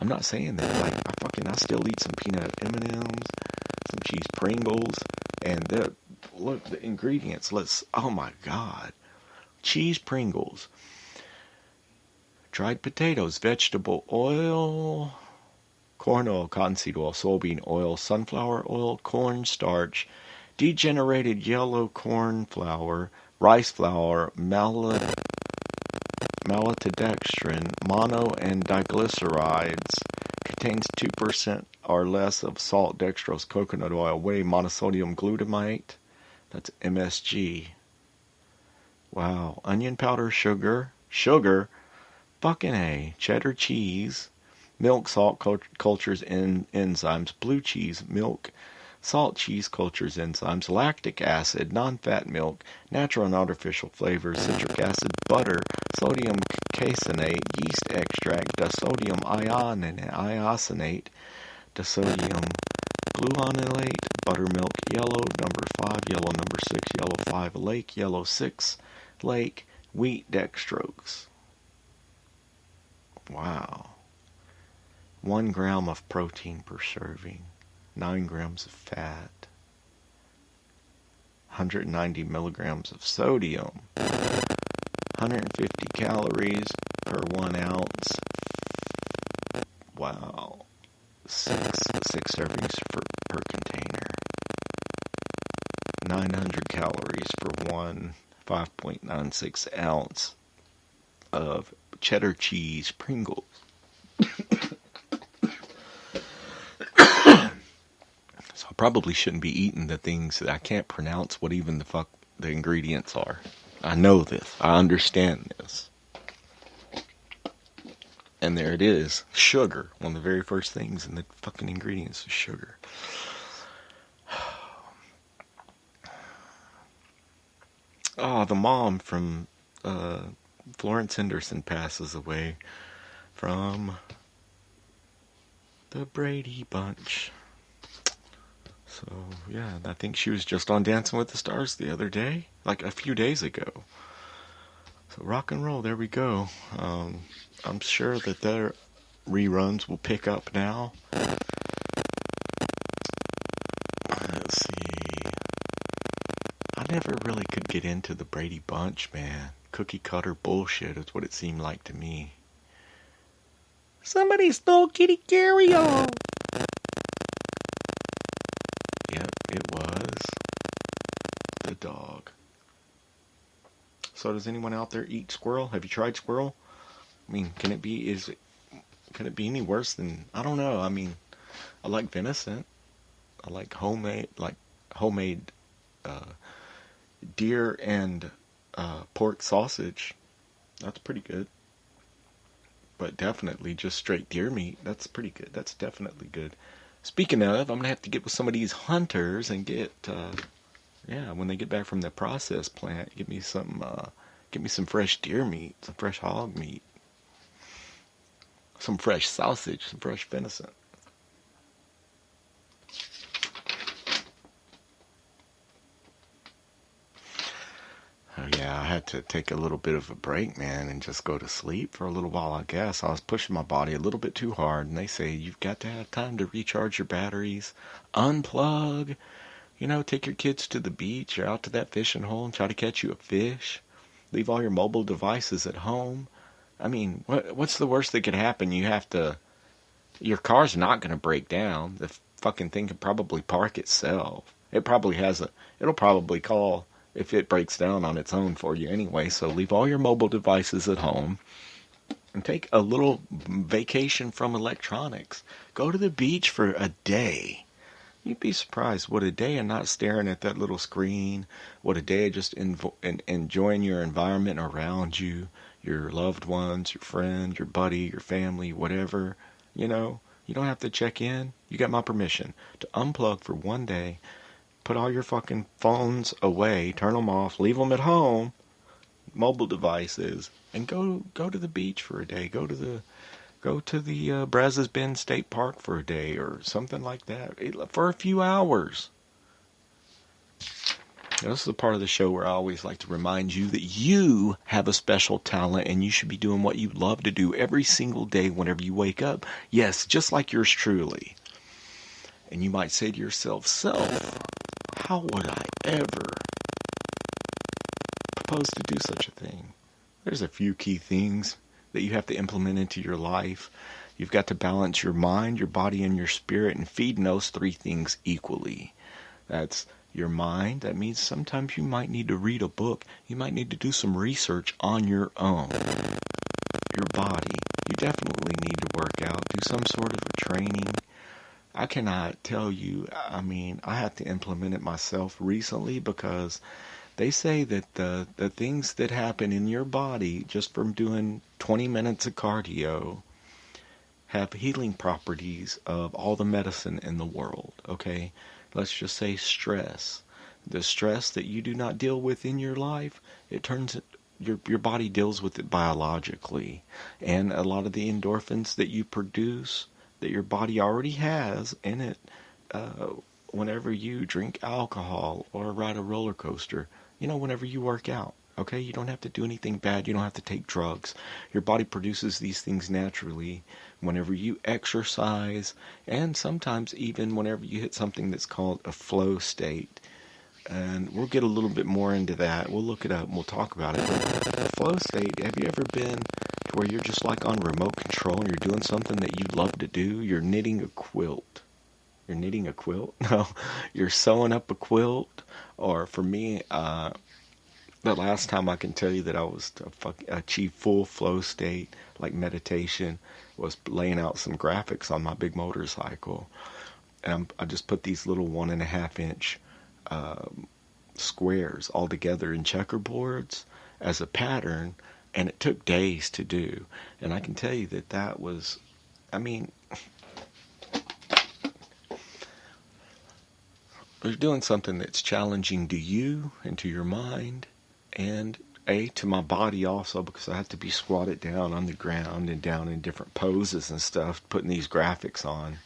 I'm not saying that. Like, I still eat some peanut M&Ms, some cheese Pringles, and look, the ingredients. Oh my God. Cheese Pringles, dried potatoes, vegetable oil, corn oil, cottonseed oil, soybean oil, sunflower oil, cornstarch, degenerated yellow corn flour, rice flour, maltodextrin, mono and diglycerides, contains 2% or less of salt, dextrose, coconut oil, whey, monosodium glutamate, that's MSG. Wow, onion powder, sugar, fucking A, cheddar cheese, milk, salt, cultures, enzymes, blue cheese, milk, salt, cheese, cultures, enzymes, lactic acid, non-fat milk, natural and artificial flavors, citric acid, butter, sodium caseinate, yeast extract, disodium iosinate, disodium gluonylate, buttermilk, yellow, number 5, yellow, number 6, yellow 5, lake, yellow 6, lake, wheat dextrose. Wow. 1 gram of protein per serving, 9 grams of fat, 190 milligrams of sodium, 150 calories per 1 ounce. Wow. 6 servings per container. 900 calories for 1 5.96 ounce of cheddar cheese Pringles. So I probably shouldn't be eating the things that I can't pronounce what even the fuck the ingredients are. I know this. I understand this. And there it is. Sugar. One of the very first things in the fucking ingredients is sugar. Oh, the mom from Florence Henderson passes away from the Brady Bunch. So, yeah, I think she was just on Dancing with the Stars the other day, like a few days ago. So rock and roll, there we go. I'm sure that their reruns will pick up now. Let's see. I never really could get into the Brady Bunch, man. Cookie cutter bullshit is what it seemed like to me. Somebody stole Kitty Carry-On. Yep, it was the dog. So does anyone out there eat squirrel? Have you tried squirrel? I mean, can it be any worse than, I don't know. I mean, I like venison. I like homemade deer and pork sausage. That's pretty good. But definitely just straight deer meat. That's pretty good. That's definitely good. Speaking of, I'm going to have to get with some of these hunters and get, when they get back from the process plant, get me some fresh deer meat, some fresh hog meat, some fresh sausage, some fresh venison. Oh yeah, I had to take a little bit of a break, man, and just go to sleep for a little while, I guess. I was pushing my body a little bit too hard, and they say you've got to have time to recharge your batteries, unplug, take your kids to the beach or out to that fishing hole and try to catch you a fish. Leave all your mobile devices at home. I mean, what's the worst that could happen? Your car's not going to break down. The fucking thing could probably park itself. It'll probably call if it breaks down on its own for you anyway. So leave all your mobile devices at home and take a little vacation from electronics. Go to the beach for a day. You'd be surprised what a day of not staring at that little screen, what a day of just enjoying your environment around you, your loved ones, your friends, your buddy, your family, whatever. You don't have to check in. You got my permission to unplug for one day. Put all your fucking phones away, turn them off, leave them at home, mobile devices, and go to the beach for a day. Go to the Brazos Bend State Park for a day or something like that for a few hours. This is the part of the show where I always like to remind you that you have a special talent and you should be doing what you love to do every single day whenever you wake up. Yes, just like yours truly. And you might say to yourself, self, how would I ever propose to do such a thing? There's a few key things that you have to implement into your life. You've got to balance your mind, your body, and your spirit, and feed those three things equally. That's your mind. That means sometimes you might need to read a book. You might need to do some research on your own. Your body. You definitely need to work out. Do some sort of a training. I cannot tell you, I had to implement it myself recently because they say that the things that happen in your body just from doing 20 minutes of cardio have healing properties of all the medicine in the world, okay? Let's just say stress. The stress that you do not deal with in your life, it turns your body deals with it biologically. And a lot of the endorphins that you produce, that your body already has in it, whenever you drink alcohol or ride a roller coaster, whenever you work out. Okay, you don't have to do anything bad. You don't have to take drugs. Your body produces these things naturally whenever you exercise, and sometimes even whenever you hit something that's called a flow state. And we'll get a little bit more into that. We'll look it up and we'll talk about it. But the flow state, have you ever been to where you're just like on remote control and you're doing something that you love to do? You're knitting a quilt. You're knitting a quilt? No, you're sewing up a quilt. Or for me, the last time I can tell you that I was to achieve full flow state, like meditation, was laying out some graphics on my big motorcycle. And I just put these little 1.5 inch squares all together in checkerboards as a pattern, and it took days to do. And I can tell you that was, you're doing something that's challenging to you and to your mind, and to my body also, because I have to be squatted down on the ground and down in different poses and stuff, putting these graphics on.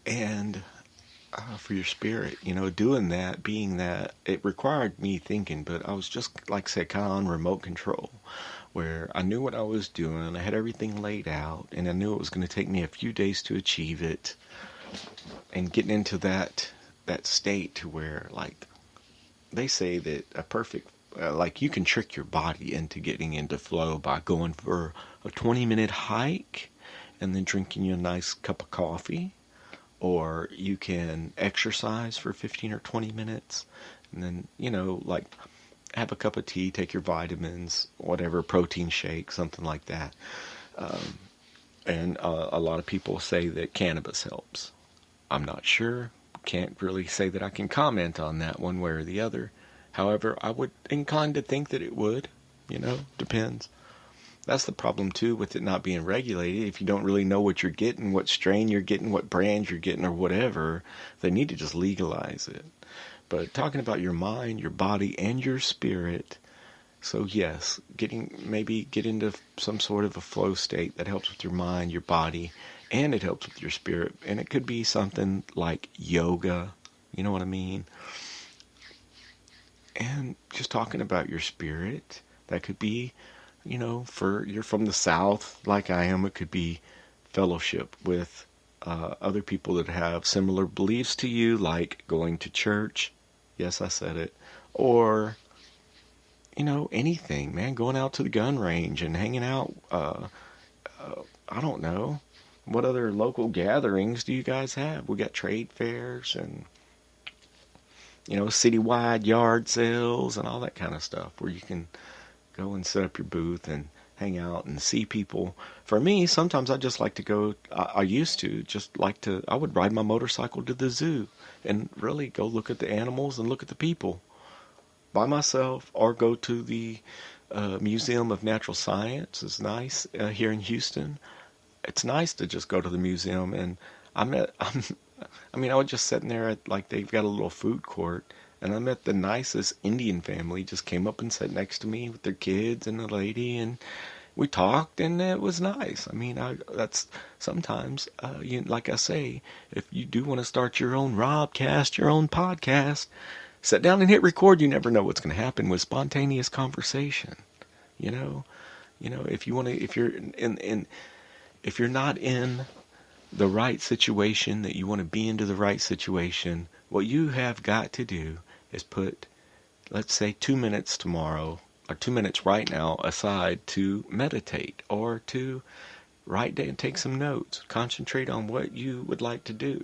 And for your spirit, doing that, being that, it required me thinking, but I was just, like I said, kind of on remote control, where I knew what I was doing, I had everything laid out, and I knew it was going to take me a few days to achieve it, and getting into that state to where, like, they say that a perfect, you can trick your body into getting into flow by going for a 20-minute hike and then drinking you a nice cup of coffee. Or you can exercise for 15 or 20 minutes and then, have a cup of tea, take your vitamins, whatever, protein shake, something like that. And a lot of people say that cannabis helps. I'm not sure. Can't really say that I can comment on that one way or the other. However, I would incline to think that it would. Depends. That's the problem, too, with it not being regulated. If you don't really know what you're getting, what strain you're getting, what brand you're getting, or whatever, they need to just legalize it. But talking about your mind, your body, and your spirit, so yes, get into some sort of a flow state that helps with your mind, your body, and it helps with your spirit. And it could be something like yoga, you know what I mean? And just talking about your spirit, that could be, for you're from the South, like I am, it could be fellowship with other people that have similar beliefs to you, like going to church. Yes, I said it. Or, anything, man, going out to the gun range and hanging out. I don't know. What other local gatherings do you guys have? We got trade fairs and, citywide yard sales and all that kind of stuff where you can go and set up your booth and hang out and see people. For me, sometimes I just like to go, I would ride my motorcycle to the zoo and really go look at the animals and look at the people by myself, or go to the Museum of Natural Science. It's nice here in Houston. It's nice to just go to the museum, and I was just sitting there at, they've got a little food court, and I met the nicest Indian family, just came up and sat next to me with their kids and a lady, and we talked, and it was nice. That's sometimes, like I say, if you do want to start your own Robcast, your own podcast, Sit down and hit record. You never know what's going to happen with spontaneous conversation. You know, if you want to, if you're not in the right situation, that you want to be into the right situation, what you have got to do is put, let's say, 2 minutes tomorrow, or 2 minutes right now aside to meditate, or to write down, take some notes, concentrate on what you would like to do.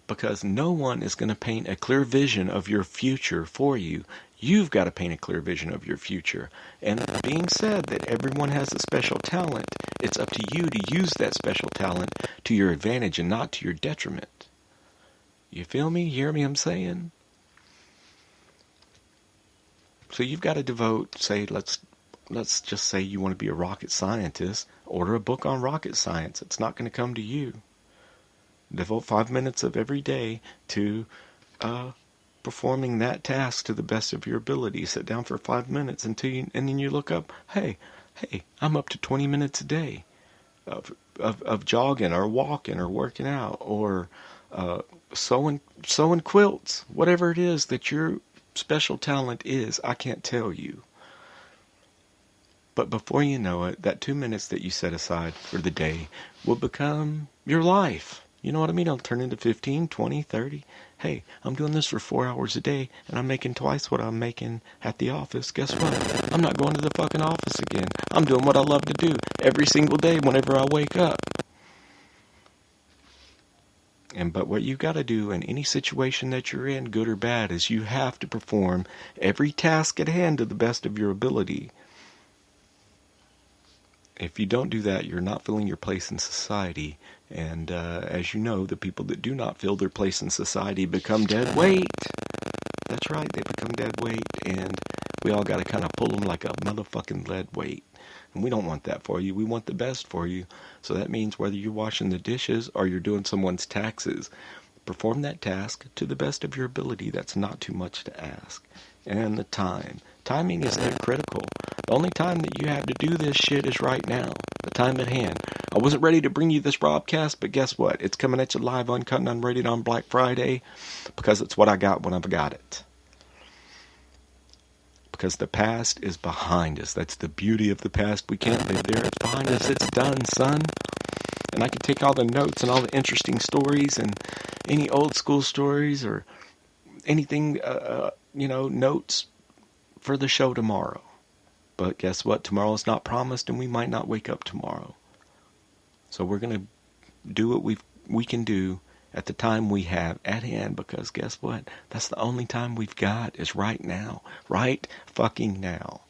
Because no one is going to paint a clear vision of your future for you. You've got to paint a clear vision of your future. And being said that everyone has a special talent, it's up to you to use that special talent to your advantage and not to your detriment. You feel me? You hear me I'm saying? So you've got to devote, say, let's just say you want to be a rocket scientist. Order a book on rocket science. It's not going to come to you. Devote 5 minutes of every day to performing that task to the best of your ability. Sit down for 5 minutes and then you look up, hey, I'm up to 20 minutes a day of jogging or walking or working out or sewing quilts. Whatever it is that your special talent is, I can't tell you. But before you know it, that 2 minutes that you set aside for the day will become your life. You know what I mean? It'll turn into 15, 20, 30. Hey, I'm doing this for 4 hours a day, and I'm making twice what I'm making at the office. Guess what? I'm not going to the fucking office again. I'm doing what I love to do every single day whenever I wake up. But what you got to do in any situation that you're in, good or bad, is you have to perform every task at hand to the best of your ability. If you don't do that, you're not filling your place in society. And as you know, the people that do not fill their place in society become dead weight. That's right, they become dead weight. And we all got to kind of pull them like a motherfucking lead weight. And we don't want that for you. We want the best for you. So that means whether you're washing the dishes or you're doing someone's taxes, perform that task to the best of your ability. That's not too much to ask. And the time. Timing is that critical. The only time that you have to do this shit is right now. The time at hand. I wasn't ready to bring you this Robcast, but guess what? It's coming at you live, uncut, and unrated on Black Friday because it's what I got when I've got it. Because the past is behind us. That's the beauty of the past. We can't live there. It's behind us. It's done, son. And I can take all the notes and all the interesting stories and any old school stories or anything, notes for the show tomorrow. But guess what? Tomorrow's not promised and we might not wake up tomorrow. So we're going to do what we can do at the time we have at hand, because guess what? That's the only time we've got is right now. Right fucking now.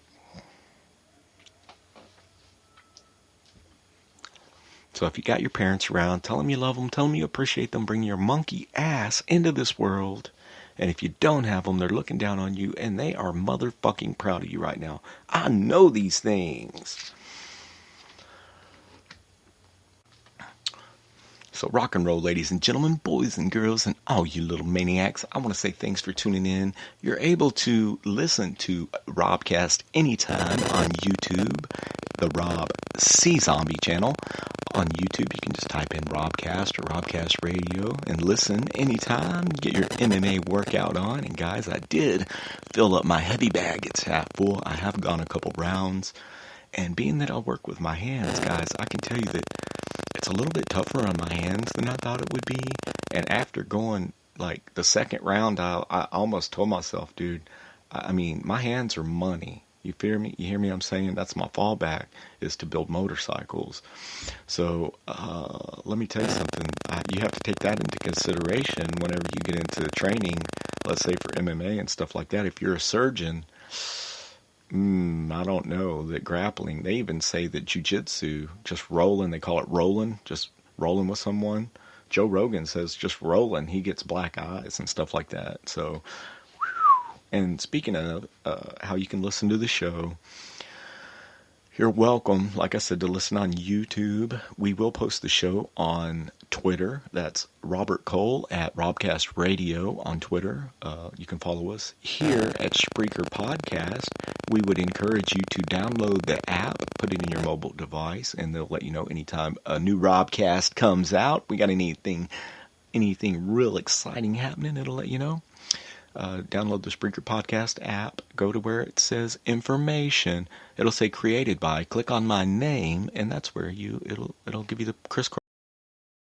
So if you got your parents around, tell them you love them, tell them you appreciate them, bring your monkey ass into this world. And if you don't have them, they're looking down on you, and they are motherfucking proud of you right now. I know these things. So rock and roll, ladies and gentlemen, boys and girls, and all you little maniacs. I want to say thanks for tuning in. You're able to listen to Robcast anytime on YouTube, the Rob C. Zombie channel. On YouTube, you can just type in Robcast or Robcast Radio and listen anytime. Get your MMA workout on. And guys, I did fill up my heavy bag. It's half full. I have gone a couple rounds. And being that I work with my hands, guys, I can tell you that it's a little bit tougher on my hands than I thought it would be. And after going like the second round, I almost told myself, dude, I mean, my hands are money. You hear me? You hear me? I'm saying that's my fallback, is to build motorcycles. So let me tell you something. You have to take that into consideration whenever you get into training, let's say for MMA and stuff like that. If you're a surgeon, I don't know, that grappling, they even say that jiu-jitsu, just rolling, they call it rolling, just rolling with someone. Joe Rogan says just rolling, he gets black eyes and stuff like that. So, and speaking of how you can listen to the show, you're welcome, like I said, to listen on YouTube. We will post the show on Twitter. That's Robert Cole at Robcast Radio on Twitter. You can follow us here at Spreaker Podcast. We would encourage you to download the app, put it in your mobile device, and they'll let you know anytime a new Robcast comes out. We got anything real exciting happening, it'll let you know. download the Spreaker Podcast app, go to where it says information. It'll say created by. Click on my name, and that's where it'll give you the crisscross